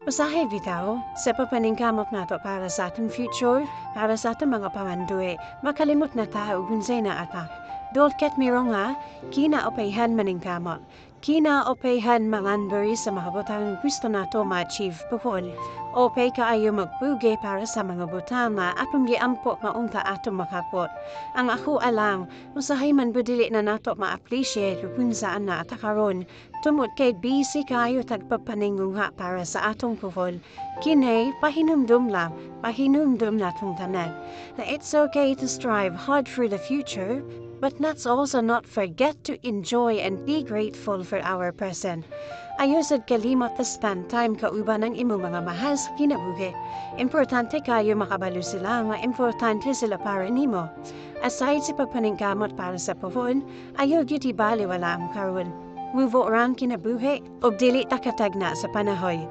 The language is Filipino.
Usahay bitaw, sa papaningkamot nato para sa ating future, para sa ating mga pamanduwi, makalimot na tao gunsay na atak. Dolket miro nga, kina opayhan maningkamot. Kina opayhan manganburi sa mga butang gusto nato ma-achieve bukol. Opay kaayo magbugay para sa mga butang na atong giampo maunta atong makapot. Ang ako alang, usahay man budili na nato ma-appreciate kung saan na atakaron. Tumod kay busy kayo tagpapaningunga para sa atong bukol. Kinay, pahinumdum lang, pahinumdum natong tanan. Na it's okay to strive hard for the future, but let's also not forget to enjoy and be grateful for our present. Ayusad kalimot na spend time kauban ng imo mga mahal sa kinabuhi. Importante kayo makabalo sila nga importante sila para nimo. Aside sa pagpaningkamot para sa pavon, ayaw gyud ibali wala ang karon. Move around kinabuhi o dili takatag na sa panahoy.